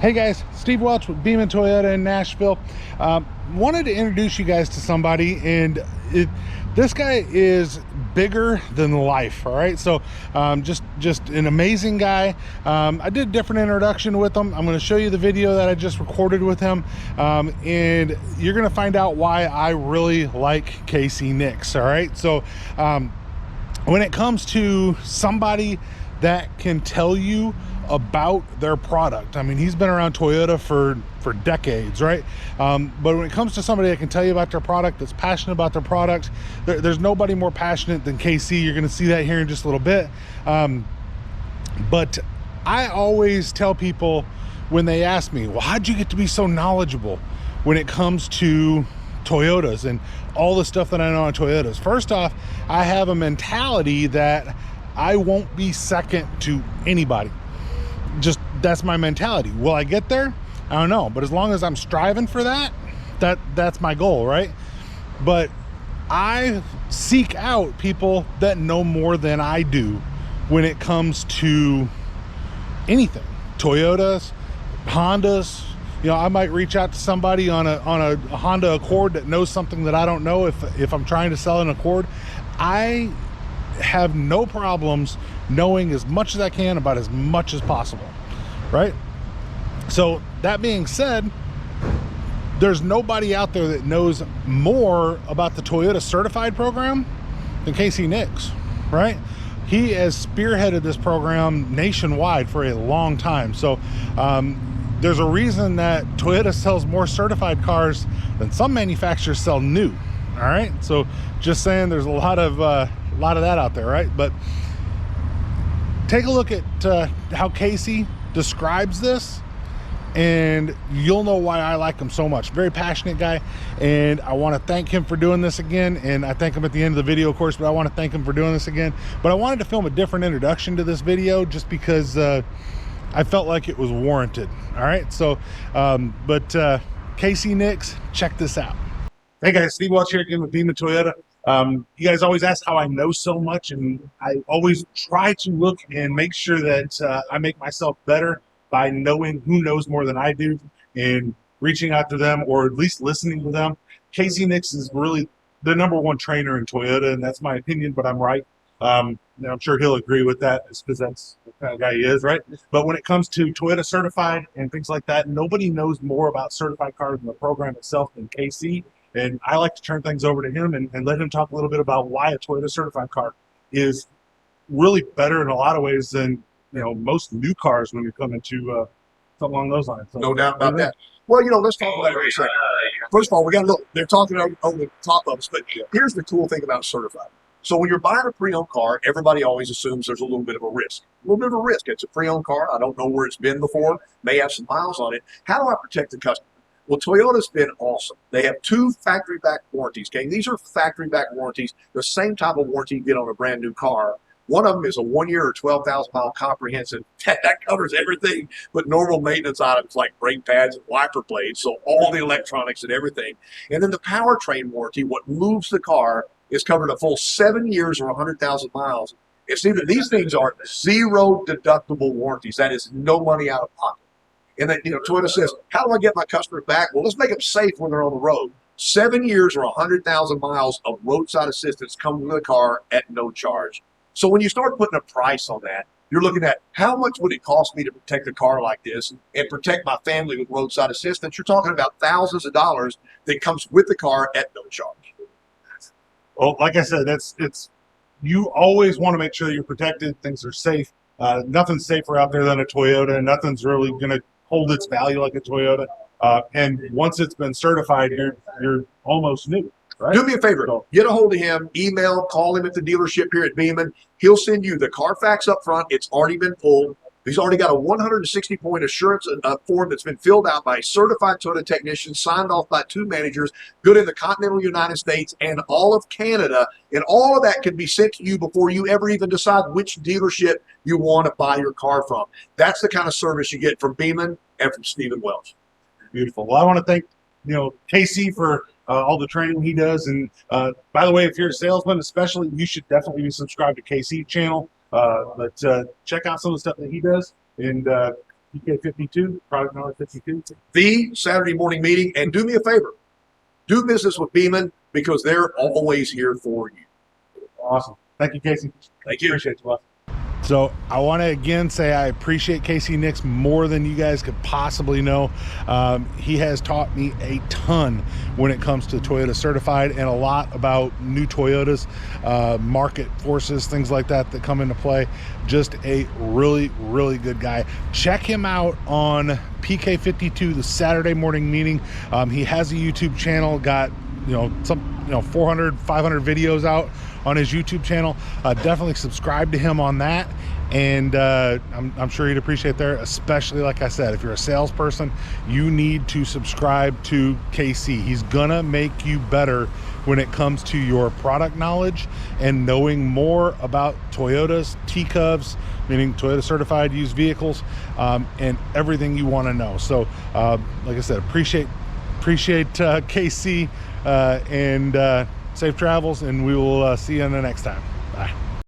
Hey guys, Steve Welch with Beeman Toyota in Nashville. Wanted to introduce you guys to somebody, and this guy is bigger than life. All right, so just an amazing guy. I did a different introduction with him. I'm going to show you the video that I just recorded with him, and you're going to find out why I really like Casey Nix. All right, so when it comes to somebody that can tell you about their product, I mean, he's been around Toyota for decades, right? But when it comes to somebody that can tell you about their product, that's passionate about their product, there's nobody more passionate than KC. You're going to see that here in just a little bit. But I always tell people when they ask me, well, how'd you get to be so knowledgeable when it comes to Toyotas and all the stuff that I know on Toyotas? First off, I have a mentality that I won't be second to anybody. Just that's my mentality. Will I get there? I don't know, but as long as I'm striving for that, that's my goal, right? But I seek out people that know more than I do when it comes to anything. Toyotas, Hondas. You know, I might reach out to somebody on a Honda Accord that knows something that I don't know. If I'm trying to sell an Accord, I have no problems knowing as much as I can about as much as possible, right? So that being said, there's nobody out there that knows more about the Toyota Certified program than Casey Nix, right? He has spearheaded this program nationwide for a long time. So there's a reason that Toyota sells more certified cars than some manufacturers sell new. All right, so just saying, there's a lot of that out there, right? But take a look at how Casey describes this, and you'll know why I like him so much. Very passionate guy, and I want to thank him for doing this again. And I thank him at the end of the video, of course, but I want to thank him for doing this again. But I wanted to film a different introduction to this video just because I felt like it was warranted. All right, so Casey Nix, check this out. Hey guys, Steve Welch here again with Beeman Toyota. You guys always ask how I know so much, and I always try to look and make sure that I make myself better by knowing who knows more than I do and reaching out to them, or at least listening to them. Casey Nix is really the #1 trainer in Toyota, and that's my opinion, but I'm right. I'm sure he'll agree with that because that's the kind of guy he is, right? But when it comes to Toyota Certified and things like that, nobody knows more about certified cars and the program itself than Casey. And I like to turn things over to him and let him talk a little bit about why a Toyota Certified car is really better in a lot of ways than most new cars when you come into something along those lines. So, no doubt about that. Well, let's talk about it for a second. First of all, we got to look. They're talking over the top of us, but here's the cool thing about certified. So when you're buying a pre-owned car, everybody always assumes there's a little bit of a risk. A little bit of a risk. It's a pre-owned car. I don't know where it's been before. May have some miles on it. How do I protect the customer? Well, Toyota's been awesome. They have 2 factory-back warranties, okay? These are factory-back warranties, the same type of warranty you get on a brand new car. One of them is a 1-year or 12,000-mile comprehensive. That covers everything but normal maintenance items like brake pads and wiper blades, so all the electronics and everything. And then the powertrain warranty, what moves the car, is covered a full 7 years or 100,000 miles. And see, these things are zero deductible warranties. That is no money out of pocket. And then, Toyota says, how do I get my customers back? Well, let's make them safe when they're on the road. 7 years or 100,000 miles of roadside assistance come with the car at no charge. So when you start putting a price on that, you're looking at how much would it cost me to protect a car like this and protect my family with roadside assistance. You're talking about thousands of dollars that comes with the car at no charge. Well, like I said, you always want to make sure that you're protected, things are safe. Nothing's safer out there than a Toyota, and nothing's really going to hold its value like a Toyota. And once it's been certified, you're almost new. Right? Do me a favor. Get a hold of him, email, call him at the dealership here at Beeman. He'll send you the Carfax up front. It's already been pulled. He's already got a 160-point assurance form that's been filled out by a certified Toyota technician, signed off by 2 managers, good in the continental United States and all of Canada. And all of that can be sent to you before you ever even decide which dealership you want to buy your car from. That's the kind of service you get from Beeman and from Stephen Welch. Beautiful. Well, I want to thank Casey for all the training he does. And by the way, if you're a salesman especially, you should definitely be subscribed to Casey's channel. But check out some of the stuff that he does. And PK52, product number 52. The Saturday morning meeting. And do me a favor, do business with Beeman because they're always here for you. Awesome. Thank you, Casey. Thank you. Appreciate you. So I want to again say I appreciate Casey Nix more than you guys could possibly know. He has taught me a ton when it comes to Toyota Certified and a lot about new Toyotas, market forces, things like that that come into play. Just a really, really good guy. Check him out on PK52, the Saturday morning meeting. He has a YouTube channel, got 400, 500 videos out on his YouTube channel. Definitely subscribe to him on that, and I'm sure he'd appreciate there, especially like I said, if you're a salesperson, you need to subscribe to KC. He's gonna make you better when it comes to your product knowledge and knowing more about Toyotas, TCUVs, meaning Toyota Certified used vehicles, and everything you want to know. So like I said, appreciate KC, and safe travels, and we will see you on the next time.